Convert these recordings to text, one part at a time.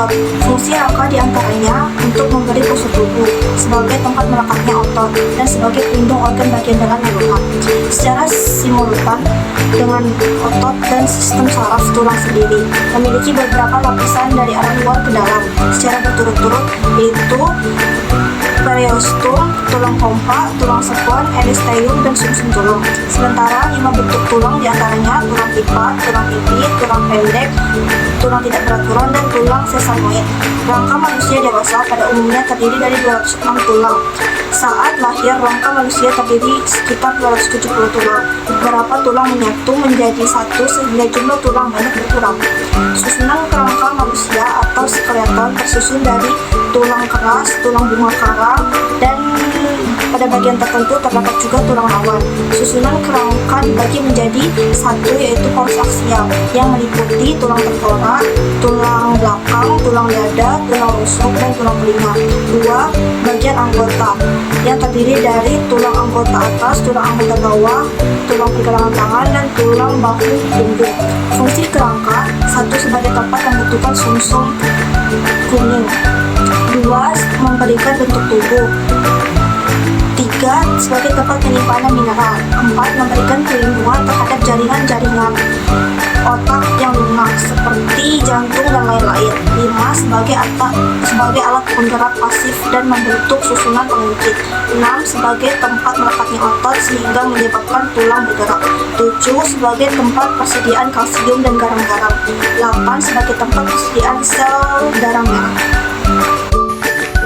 otot. Fungsi rangka diantaranya untuk memberi postur tubuh, sebagai tempat melekatnya otot, dan sebagai pelindung organ bagian dalam yang lemah. Secara simultan dengan otot dan sistem saraf tulang sendiri, memiliki beberapa lapisan dari arah luar ke dalam secara berturut-turut, yaitu periosteum, tulang pompa, tulang sekuan, eristeum, dan sumsum tulang. Sementara 5 bentuk tulang diantaranya tulang pipa, tulang pipi, tulang pendek, tulang tidak beraturan, dan tulang sesamoid. Rangka manusia dewasa pada umumnya terdiri dari 206 tulang. Saat lahir, rangka manusia terdiri sekitar 270 tulang. Beberapa tulang menyatu menjadi satu sehingga jumlah tulang banyak berkurang. Susunan kerangka manusia atau skeleton tersusun dari tulang keras, tulang bunga karang, dan pada bagian tertentu terdapat juga tulang rawan. Susunan kerangka dibagi menjadi satu, yaitu poros aksial yang meliputi tulang tengkorak, tulang belakang, tulang dada, tulang rusuk, dan tulang telinga. Dua, bagian anggota yang terdiri dari tulang anggota atas, tulang anggota bawah, tulang pergelangan tangan, dan tulang bahu punggung. Fungsi kerangka: satu, sebagai tempat pembentukan sumsum kuning. Dua, memberikan bentuk tubuh. Tiga, sebagai tempat penyimpanan mineral. Empat, memberikan perlindungan terhadap jaringan-jaringan otak yang lunak seperti jantung dan lain-lain. Lima, sebagai alat penggerak pasif dan membentuk susunan pengungkit. Enam, sebagai tempat melekatnya otot sehingga menyebabkan tulang bergerak. Tujuh, sebagai tempat persediaan kalsium dan garam-garam. Delapan, sebagai tempat persediaan sel darah merah.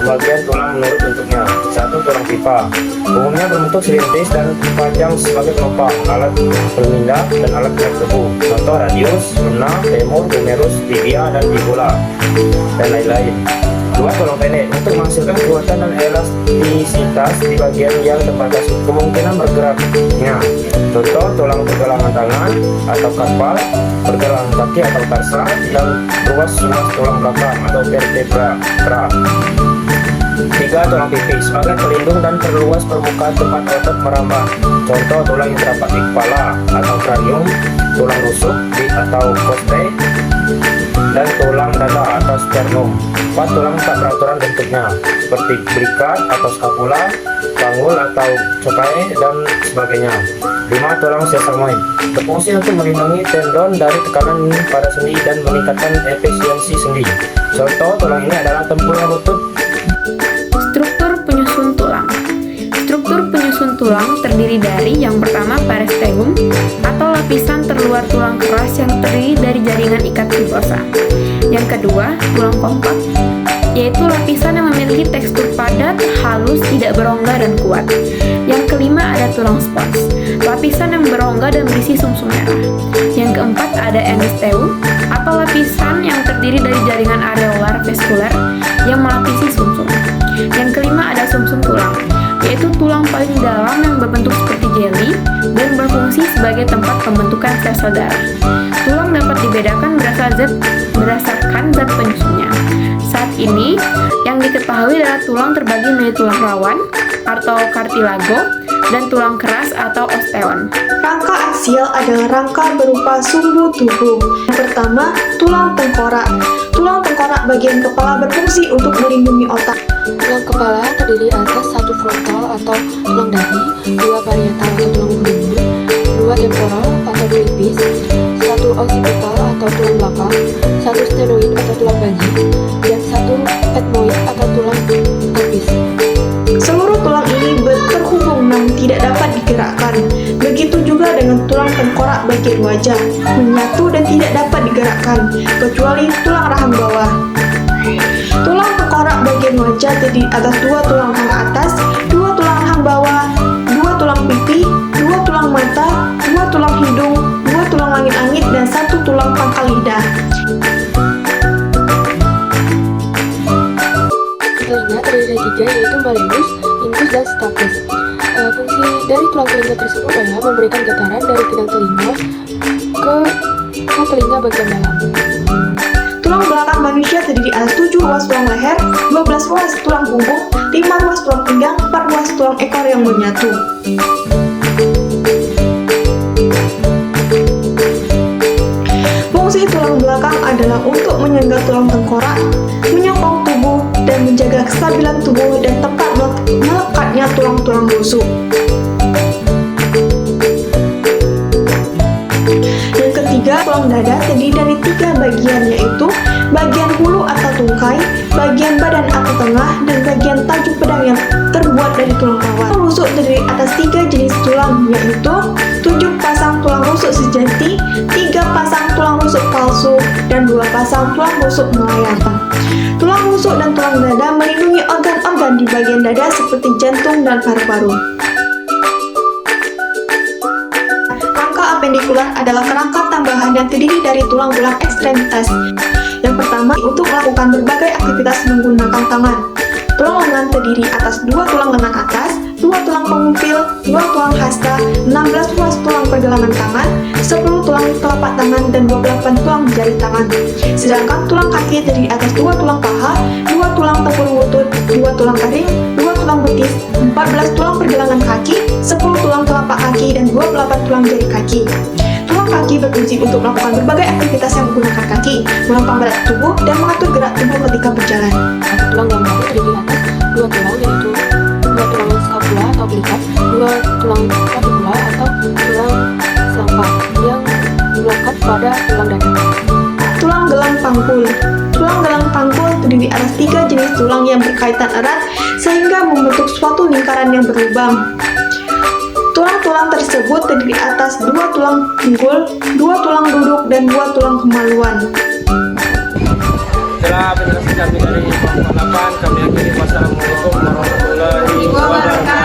Pembagian tulang menurut bentuknya. Satu, tulang pipa. Umumnya berbentuk silintis dan panjang sebagai penumpang, alat pemindah, dan alat gerak tubuh. Contoh radius, ulna, femur, humerus, tibia, dan fibula, dan lain-lain. Dua, tulang pendek. Untuk menghasilkan kekuatan dan elastisitas di bagian yang terbatas kemungkinan bergeraknya. Contoh tulang pergelangan tangan atau karpal, pergelangan kaki atau tarsa, dan ruas-ruas tulang belakang atau vertebra. Tiga, tulang pipi sebagai pelindung dan perluas permukaan tempat otot merambah. Contoh tulang yang terdapat di kepala atau kranium, tulang rusuk atau costae, dan tulang dada atau sternum. Empat, tulang tak beraturan bentuknya seperti berikat atau skapula, panggul atau cokae, dan sebagainya. Lima, tulang sesamoid berfungsi untuk melindungi tendon dari tekanan pada sendi dan meningkatkan efisiensi sendi. Contoh tulang ini adalah tempurung lutut. Struktur penyusun tulang. Struktur penyusun tulang terdiri dari yang pertama periosteum atau lapisan terluar tulang keras yang terdiri dari jaringan ikat fibrosa. Yang kedua, tulang kompak, yaitu lapisan yang memiliki tekstur padat, halus, tidak berongga dan kuat. Yang kelima ada tulang spons, lapisan yang berongga dan berisi sumsum merah. Yang keempat ada endosteum atau lapisan yang terdiri dari jaringan areolar vaskular yang melapisi sumsum. Yang kelima ada sumsum tulang, yaitu tulang paling dalam yang berbentuk seperti jeli dan berfungsi sebagai tempat pembentukan sel-sel darah. Tulang dapat dibedakan berdasarkan zat penyusunnya. Saat ini, yang diketahui adalah tulang terbagi menjadi tulang rawan atau kartilago dan tulang keras atau osteon. Rangka aksial adalah rangka berupa sumbu tubuh. Yang pertama, tulang tengkorak. Tulang tengkorak bagian kepala berfungsi untuk melindungi otak. Tulang kepala terdiri atas satu frontal atau tulang dahi, dua parietal atau tulang punggung, dua temporal atau pelipis, satu occipital atau tulang belakang, satu stenoid atau tulang baji, dan satu ethmoid atau tulang pelvis. Seluruh tulang ini terhubung namun tidak dapat digerakkan. Begitu juga dengan tulang tengkorak bagian wajah, menyatu dan tidak dapat digerakkan, kecuali tulang rahang bawah. Tulang tengkorak bagian wajah terdiri atas dua tulang rahang atas, dua tulang rahang bawah, dua tulang pipi, dua tulang mata, dua tulang hidung, dua tulang langit-langit, dan satu tulang pangkal lidah. Telinga terdiri dari tiga, yaitu malleus, incus, dan stapes. Fungsi dari tulang telinga tersebut adalah memberikan getaran dari pinang telinga ke telinga bagian dalam. Tulang belakang manusia terdiri atas 7 ruas tulang leher, 12 ruas tulang punggung, 5 ruas tulang pinggang, 4 ruas tulang ekor yang menyatu. Fungsi tulang belakang adalah untuk menyangga tulang tengkorak, kestabilan tubuh dan tempat melekatnya tulang-tulang rusuk. Yang ketiga, tulang dada terdiri dari 3 bagian, yaitu bagian hulu atau tungkai, bagian badan atau tengah, dan bagian tajuk pedang yang terbuat dari tulang rawan. Tulang rusuk terdiri atas 3 jenis tulang, yaitu 7 pasang tulang rusuk sejati, 3 pasang tulang rusuk palsu, dan 2 pasang tulang rusuk melayang. Tulang rusuk dan tulang dada melindungi organ-organ di bagian dada seperti jantung dan paru-paru. Rangka apendikular adalah kerangka tambahan yang terdiri dari tulang-tulang ekstremitas. Yang pertama, untuk melakukan berbagai aktivitas menggunakan tangan. Tulang lengan terdiri atas 2 tulang lengan atas, 2 tulang pengumpil, 2 tulang hasta, 16 ruas tulang pergelangan tangan, 10 tulang telapak tangan, dan 28 tulang jari tangan. Sedangkan tulang kaki terdiri atas 2 tulang paha, 2 tulang tempurung lutut, 2 tulang taring, 2 tulang betis, 14 tulang pergelangan kaki, 10 tulang telapak kaki, dan 28 tulang jari kaki. Tulang kaki berfungsi untuk melakukan berbagai aktivitas yang menggunakan kaki, menopang berat tubuh, dan mengatur gerak tubuh ketika berjalan. Satu tulang yang baru terdiri atas 2 tulang, yaitu 2 tulang scapula atau belikat, 2 tulang clavicula atau tulang selangkah yang melekat pada tulang dada. Tulang gelang pangkul. Tulang gelang pangkul terdiri atas 3 jenis tulang yang berkaitan erat sehingga membentuk suatu lingkaran yang berlubang. Tulang-tulang tersebut terdiri atas 2 tulang pinggul, 2 tulang duduk, dan 2 tulang kemaluan. Setelah penjelasan kami dari kelompok 8, kami akhiri. Wassalamualaikum warahmatullahi wabarakatuh.